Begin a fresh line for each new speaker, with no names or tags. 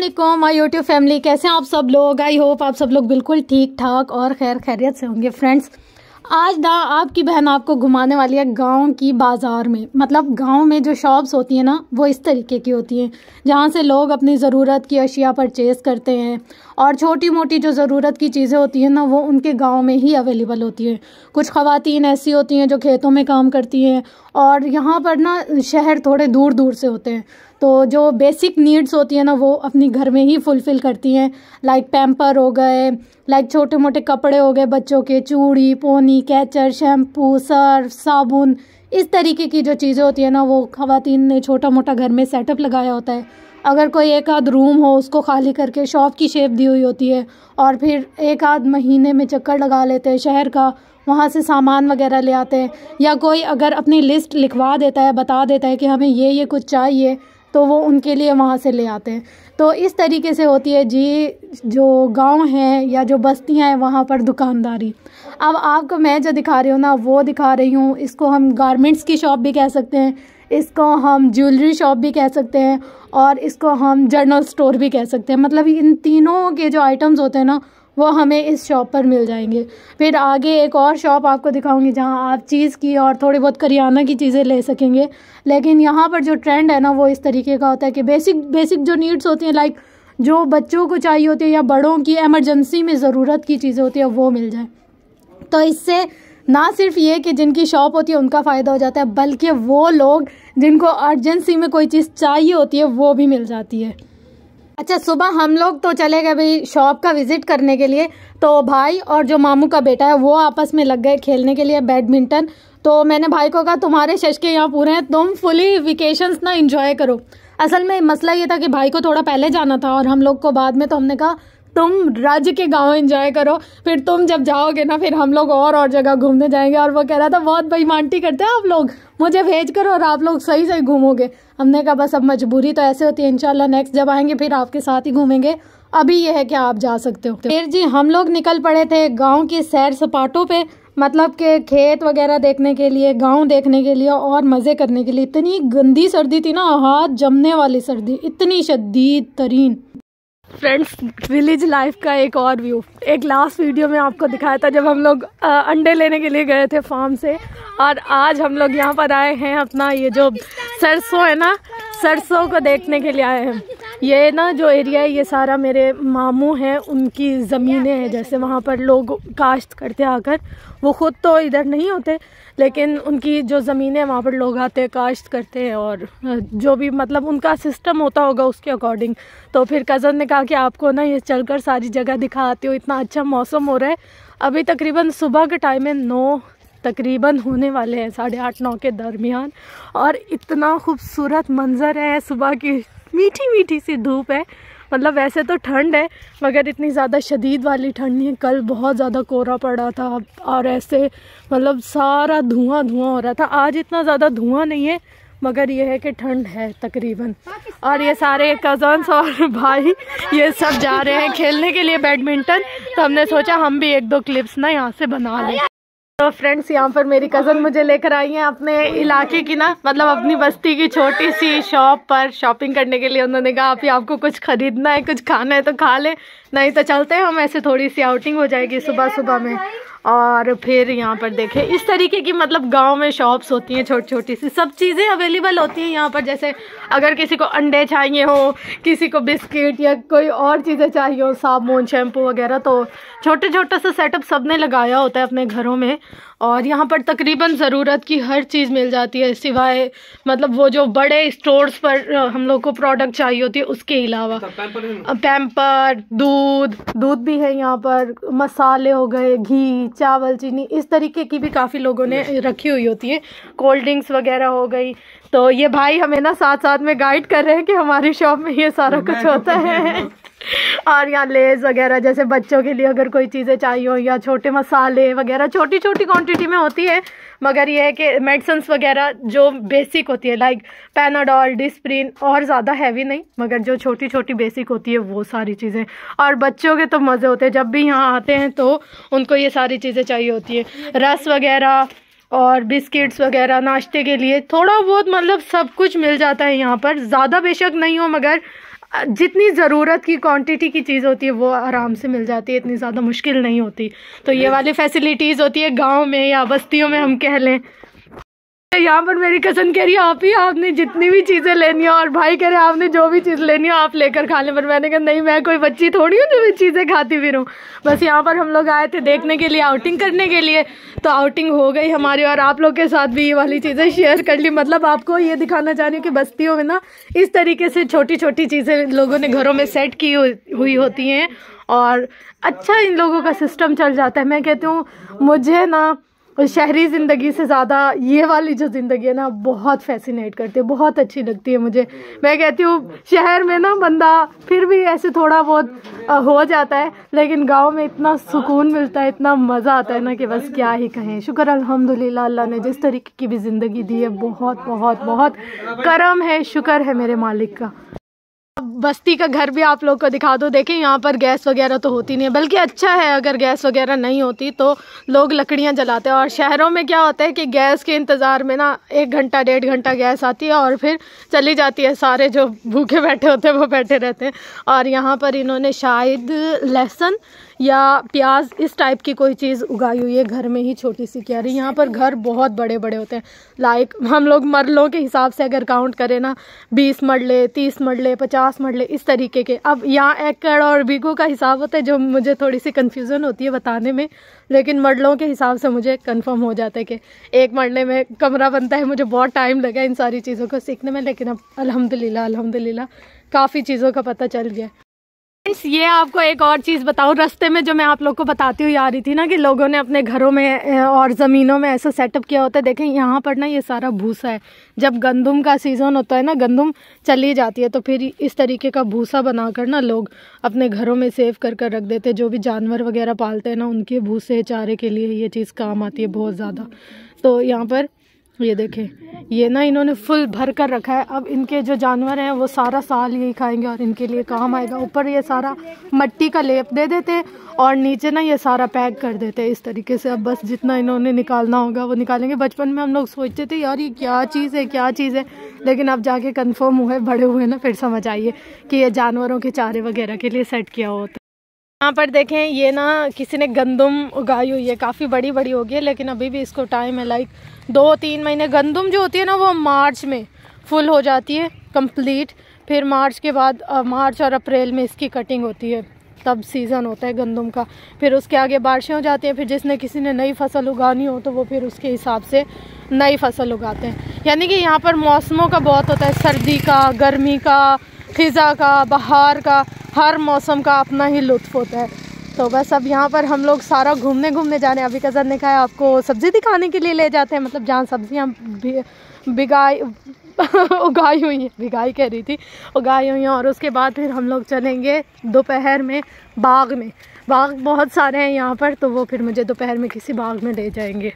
अस्सलाम my YouTube family, कैसे हैं आप सब लोग। आई होप आप सब लोग बिल्कुल ठीक ठाक और खैर खैरियत से होंगे। फ्रेंड्स, आज ना आपकी बहन आपको घुमाने वाली है गांव की बाज़ार में। मतलब गांव में जो शॉप्स होती हैं ना, वो इस तरीके की होती हैं जहां से लोग अपनी ज़रूरत की अशिया परचेज़ करते हैं और छोटी मोटी जो ज़रूरत की चीज़ें होती हैं ना, वो उनके गांव में ही अवेलेबल होती हैं। कुछ ख़वातीन ऐसी होती हैं जो खेतों में काम करती हैं और यहाँ पर ना शहर थोड़े दूर दूर से होते हैं, तो जो बेसिक नीड्स होती है ना वो अपनी घर में ही फुलफ़िल करती हैं। लाइक पैम्पर हो गए, लाइक छोटे मोटे कपड़े हो गए बच्चों के, चूड़ी पोनी, कैचर, शैम्पू, सर्फ, साबुन, इस तरीके की जो चीज़ें होती है ना वो ख़वातीन ने छोटा मोटा घर में सेटअप लगाया होता है। अगर कोई एक आध रूम हो उसको खाली करके शॉप की शेप दी हुई होती है और फिर एक आध महीने में चक्कर लगा लेते हैं शहर का, वहाँ से सामान वगैरह ले आते हैं। या कोई अगर अपनी लिस्ट लिखवा देता है, बता देता है कि हमें ये कुछ चाहिए, तो वो उनके लिए वहाँ से ले आते हैं। तो इस तरीके से होती है जी जो गांव हैं या जो बस्तियां हैं वहाँ पर दुकानदारी। अब आपको मैं जो दिखा रही हूँ ना वो दिखा रही हूँ, इसको हम गारमेंट्स की शॉप भी कह सकते हैं, इसको हम ज्वेलरी शॉप भी कह सकते हैं और इसको हम जनरल स्टोर भी कह सकते हैं। मतलब इन तीनों के जो आइटम्स होते हैं ना वो हमें इस शॉप पर मिल जाएंगे। फिर आगे एक और शॉप आपको दिखाऊंगी जहां आप चीज़ की और थोड़ी बहुत करियाना की चीज़ें ले सकेंगे। लेकिन यहाँ पर जो ट्रेंड है ना वो इस तरीके का होता है कि बेसिक जो नीड्स होती हैं, लाइक जो बच्चों को चाहिए होती है या बड़ों की एमरजेंसी में ज़रूरत की चीज़ें होती है वो मिल जाए। तो इससे ना सिर्फ ये कि जिनकी शॉप होती है उनका फ़ायदा हो जाता है, बल्कि वो लोग जिनको अर्जेंसी में कोई चीज़ चाहिए होती है वो भी मिल जाती है। अच्छा, सुबह हम लोग तो चले गए भाई शॉप का विज़िट करने के लिए, तो भाई और जो मामू का बेटा है वो आपस में लग गए खेलने के लिए बैडमिंटन। तो मैंने भाई को कहा तुम्हारे शशके यहाँ पूरे हैं, तुम फुली वेकेशंस ना एंजॉय करो। असल में मसला ये था कि भाई को थोड़ा पहले जाना था और हम लोग को बाद में, तो हमने कहा तुम राज्य के गांव एंजॉय करो, फिर तुम जब जाओगे ना फिर हम लोग और जगह घूमने जाएंगे। और वो कह रहा था बहुत बेईमानती करते हैं आप लोग, मुझे भेज करो और आप लोग सही सही घूमोगे। हमने कहा बस अब मजबूरी तो ऐसे होती है, इंशाल्लाह नेक्स्ट जब आएंगे फिर आपके साथ ही घूमेंगे, अभी ये है कि आप जा सकते हो। फिर जी हम लोग निकल पड़े थे गाँव की सैर सपाटों पे, मतलब के खेत वगैरह देखने के लिए, गांव देखने के लिए और मज़े करने के लिए। इतनी गंदी सर्दी थी ना, हाथ जमने वाली सर्दी, इतनी शदीद तरीन। फ्रेंड्स, विलेज लाइफ का एक और व्यू एक लास्ट वीडियो में आपको दिखाया था जब हम लोग अंडे लेने के लिए गए थे फार्म से, और आज हम लोग यहाँ पर आए हैं अपना ये जो सरसों है ना, सरसों को देखने के लिए आए हैं। ये ना जो एरिया है ये सारा मेरे मामू हैं उनकी ज़मीनें हैं, जैसे वहाँ पर लोग काश्त करते आकर। वो ख़ुद तो इधर नहीं होते लेकिन उनकी जो ज़मीनें हैं वहाँ पर लोग आते हैं, काश्त करते हैं और जो भी मतलब उनका सिस्टम होता होगा उसके अकॉर्डिंग। तो फिर कज़न ने कहा कि आपको ना ये चलकर सारी जगह दिखाती हो, इतना अच्छा मौसम हो रहा है। अभी तकरीबन सुबह के टाइम में 9 तकरीबन होने वाले हैं, 8:30-9 के दरमियान, और इतना खूबसूरत मंज़र है। सुबह की मीठी मीठी सी धूप है। मतलब वैसे तो ठंड है मगर इतनी ज़्यादा शदीद वाली ठंड नहीं है। कल बहुत ज़्यादा कोहरा पड़ा था और ऐसे मतलब सारा धुआं हो रहा था। आज इतना ज़्यादा धुआं नहीं है मगर ये है कि ठंड है तकरीबन। और ये सारे कज़न्स और भाई ये सब जा रहे हैं खेलने के लिए बैडमिंटन, तो हमने सोचा हम भी 1-2 क्लिप्स ना यहाँ से बना लें। तो फ्रेंड्स, यहाँ पर मेरी कज़न मुझे लेकर आई हैं अपने इलाके की ना, मतलब अपनी बस्ती की छोटी सी शॉप पर शॉपिंग करने के लिए। उन्होंने कहा आप आपको कुछ ख़रीदना है, कुछ खाना है तो खा ले, नहीं तो चलते हैं हम, ऐसे थोड़ी सी आउटिंग हो जाएगी सुबह सुबह में। और फिर यहाँ पर देखें इस तरीके की मतलब गांव में शॉप्स होती हैं छोटी छोटी सी, सब चीज़ें अवेलेबल होती हैं यहाँ पर। जैसे अगर किसी को अंडे चाहिए हो, किसी को बिस्किट या कोई और चीज़ें चाहिए हो, साबुन शैम्पू वगैरह, तो छोटे छोटा सा सेटअप सब ने लगाया होता है अपने घरों में। और यहाँ पर तकरीबन ज़रूरत की हर चीज़ मिल जाती है, सिवाय मतलब वो जो बड़े स्टोर्स पर हम लोग को प्रोडक्ट चाहिए होती है उसके अलावा। पैम्पर, दूध भी है यहाँ पर, मसाले हो गए, घी, चावल, चीनी, इस तरीके की भी काफ़ी लोगों ने रखी हुई होती है। कोल्ड ड्रिंक्स वगैरह हो गई। तो ये भाई हमें ना साथ साथ में गाइड कर रहे हैं कि हमारी शॉप में ये सारा कुछ होता है। और यहाँ लेज वगैरह जैसे बच्चों के लिए अगर कोई चीज़ें चाहिए हो, या छोटे मसाले वगैरह छोटी छोटी क्वांटिटी में होती है। मगर ये है कि मेडिसिन्स वगैरह जो बेसिक होती है, लाइक पैनाडोल, डिस्प्रिन, और ज़्यादा हैवी नहीं, मगर जो छोटी छोटी बेसिक होती है वो सारी चीज़ें। और बच्चों के तो मज़े होते हैं, जब भी यहाँ आते हैं तो उनको ये सारी चीज़ें चाहिए होती है, रस वगैरह और बिस्किट्स वगैरह, नाश्ते के लिए थोड़ा बहुत मतलब सब कुछ मिल जाता है यहाँ पर। ज़्यादा बेशक नहीं हो मगर जितनी ज़रूरत की क्वांटिटी की चीज़ होती है वो आराम से मिल जाती है, इतनी ज़्यादा मुश्किल नहीं होती। तो ये वाली फैसिलिटीज़ होती है गांव में या बस्तियों में हम कह लें। यहाँ पर मेरी कज़न कह रही है आप ही आपने जितनी भी चीज़ें लेनी है, और भाई कह रहे हैं आपने जो भी चीज़ लेनी है आप लेकर खा लें। पर मैंने कहा नहीं, मैं कोई बच्ची थोड़ी हूँ जो भी चीज़ें खाती फिरूँ। बस यहाँ पर हम लोग आए थे देखने के लिए, आउटिंग करने के लिए। तो आउटिंग हो गई हमारी, और आप लोग के साथ भी ये वाली चीज़ें शेयर कर ली। मतलब आपको ये दिखाना चाह रही हूँ कि बस्तियों में ना इस तरीके से छोटी छोटी चीज़ें लोगों ने घरों में सेट की हुई होती हैं, और अच्छा इन लोगों का सिस्टम चल जाता है। मैं कहती हूँ मुझे ना शहरी ज़िंदगी से ज़्यादा ये वाली जो ज़िंदगी है ना बहुत फैसिनेट करती है, बहुत अच्छी लगती है मुझे। मैं कहती हूँ शहर में ना बंदा फिर भी ऐसे थोड़ा बहुत हो जाता है, लेकिन गांव में इतना सुकून मिलता है, इतना मज़ा आता है ना कि बस क्या ही कहें। शुक्र अल्हम्दुलिल्लाह, अल्लाह ने जिस तरीके की भी ज़िंदगी दी है बहुत बहुत बहुत करम है, शुक्र है मेरे मालिक का। बस्ती का घर भी आप लोग को दिखा दो। देखें यहाँ पर गैस वगैरह तो होती नहीं है, बल्कि अच्छा है अगर गैस वगैरह नहीं होती तो लोग लकड़ियाँ जलाते हैं। और शहरों में क्या होता है कि गैस के इंतज़ार में ना 1 घंटा 1.5 घंटा गैस आती है और फिर चली जाती है, सारे जो भूखे बैठे होते हैं वो बैठे रहते हैं। और यहाँ पर इन्होंने शायद लहसुन या प्याज इस टाइप की कोई चीज़ उगाई हुई है घर में ही, छोटी सी क्यारी। यहाँ पर घर बहुत बड़े बड़े होते हैं, लाइक हम लोग मरलों के हिसाब से अगर काउंट करें ना 20 मरले, 30 मरले, 50 मरले, इस तरीके के। अब यहाँ एकड़ और बीघों का हिसाब होता है जो मुझे थोड़ी सी कन्फ्यूज़न होती है बताने में, लेकिन मरलों के हिसाब से मुझे कंफर्म हो जाता है कि 1 मरले में कमरा बनता है। मुझे बहुत टाइम लगा इन सारी चीज़ों को सीखने में, लेकिन अब अल्हम्दुलिल्लाह काफ़ी चीज़ों का पता चल गया। ये आपको एक और चीज़ बताऊँ, रास्ते में जो मैं आप लोग को बताती हुई आ रही थी ना कि लोगों ने अपने घरों में और ज़मीनों में ऐसा सेटअप किया होता है। देखें यहाँ पर ना ये सारा भूसा है। जब गंदम का सीज़न होता है ना, गंदम चली जाती है तो फिर इस तरीके का भूसा बनाकर ना लोग अपने घरों में सेव कर रख देते हैं। जो भी जानवर वगैरह पालते हैं ना उनके भूसे चारे के लिए ये चीज़ काम आती है बहुत ज़्यादा। तो यहाँ पर ये देखें, ये ना इन्होंने फुल भर कर रखा है। अब इनके जो जानवर हैं वो सारा साल यही खाएंगे और इनके लिए काम आएगा। ऊपर ये सारा मट्टी का लेप दे देते हैं और नीचे ना ये सारा पैक कर देते हैं इस तरीके से। अब बस जितना इन्होंने निकालना होगा वो निकालेंगे। बचपन में हम लोग सोचते थे यार ये क्या चीज़ है, लेकिन अब जाके कंफर्म हुए, बड़े हुए ना, फिर समझ आइए कि ये जानवरों के चारे वगैरह के लिए सेट किया होता है। यहाँ पर देखें ये ना किसी ने गंदम उगाई हुई है, काफ़ी बड़ी बड़ी होगी है, लेकिन अभी भी इसको टाइम है, लाइक 2-3 महीने। गंदम जो होती है ना वो मार्च में फुल हो जाती है कंप्लीट, फिर मार्च के बाद मार्च और अप्रैल में इसकी कटिंग होती है, तब सीज़न होता है गंदम का। फिर उसके आगे बारिशें हो जाती हैं, फिर जिसने किसी ने नई फसल उगानी हो तो वो फिर उसके हिसाब से नई फसल उगाते हैं। यानी कि यहाँ पर मौसमों का बहुत होता है, सर्दी का, गर्मी का, ख़िज़ा का, बहार का, हर मौसम का अपना ही लुत्फ़ होता है। तो बस अब यहाँ पर हम लोग सारा घूमने जा रहे हैं। अभी कज़न ने कहा आपको सब्ज़ी दिखाने के लिए ले जाते हैं, मतलब जहाँ सब्ज़ियाँ उगाई हुई हैं, बिगाई कह रही थी, उगाई हुई हैं। और उसके बाद फिर हम लोग चलेंगे दोपहर में बाग में। बाग बहुत सारे हैं यहाँ पर, तो वो फिर मुझे दोपहर में किसी बाग में ले जाएंगे।